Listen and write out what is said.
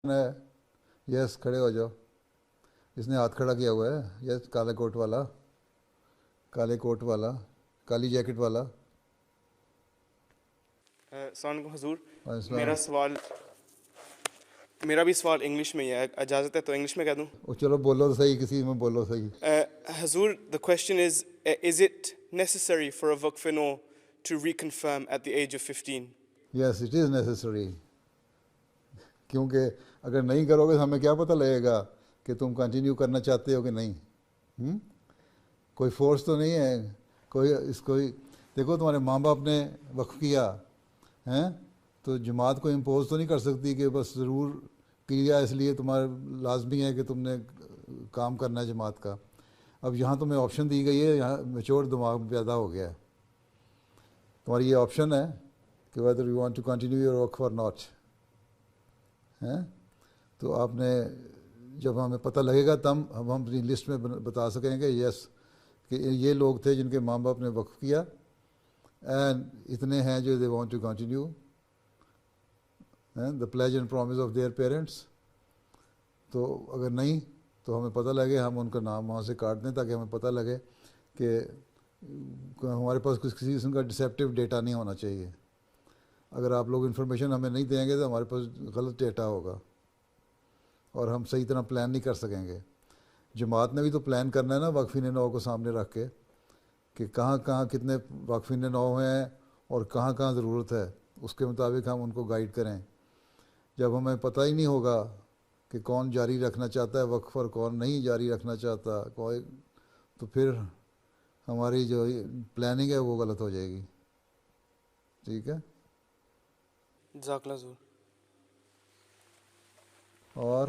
ہے؟ یس کھڑے ہو جاؤ. اس نے ہاتھ کھڑا کیا ہوا ہے. یس کالے کوٹ والا, کالے کوٹ والا, کالی جیکٹ والا. السلام علیکم حضور. السلام. میرا بھی سوال انگلش میں ہی ہے, اجازت ہے تو انگلش میں کہہ دوں؟ چلو بولو تو صحیح, کسی میں بولو صحیح. حضور, the question is it necessary for a وقف to reconfirm at the age of 15? Yes it is necessary. کیونکہ اگر نہیں کرو گے تو ہمیں کیا پتہ لگے گا کہ تم کنٹینیو کرنا چاہتے ہو کہ نہیں. کوئی فورس تو نہیں ہے. کوئی دیکھو, تمہارے ماں باپ نے وقف کیا ہیں تو جماعت کو امپوز تو نہیں کر سکتی کہ بس ضرور کیا اس لیے تمہارا لازمی ہے کہ تم نے کام کرنا ہے جماعت کا. اب یہاں تمہیں آپشن دی گئی ہے, یہاں میچور دماغ پیدا ہو گیا ہے. تمہاری یہ آپشن ہے کہ whether you want to continue your work or not. تو آپ نے جب ہمیں پتہ لگے گا تب ہم اپنی لسٹ میں بتا سکیں گے یس کہ یہ لوگ تھے جن کے ماں باپ نے وقف کیا اینڈ اتنے ہیں جو they want to continue the pledge and promise of their parents. تو اگر نہیں تو ہمیں پتہ لگے, ہم ان کا نام وہاں سے کاٹ دیں تاکہ ہمیں پتہ لگے کہ ہمارے پاس کسی قسم کا ڈسیپٹیو ڈیٹا نہیں ہونا چاہیے. اگر آپ لوگ انفارمیشن ہمیں نہیں دیں گے تو ہمارے پاس غلط ڈیٹا ہوگا اور ہم صحیح طرح پلان نہیں کر سکیں گے. جماعت نے بھی تو پلان کرنا ہے نا واقفین نو کو سامنے رکھ کے کہ کہاں کہاں کتنے واقفین نو ہیں اور کہاں کہاں ضرورت ہے, اس کے مطابق ہم ان کو گائیڈ کریں. جب ہمیں پتہ ہی نہیں ہوگا کہ کون جاری رکھنا چاہتا ہے وقف اور کون نہیں جاری رکھنا چاہتا تو پھر ہماری جو پلاننگ ہے وہ غلط ہو جائے گی. ٹھیک ہے. جزاک اللہ حضور. اور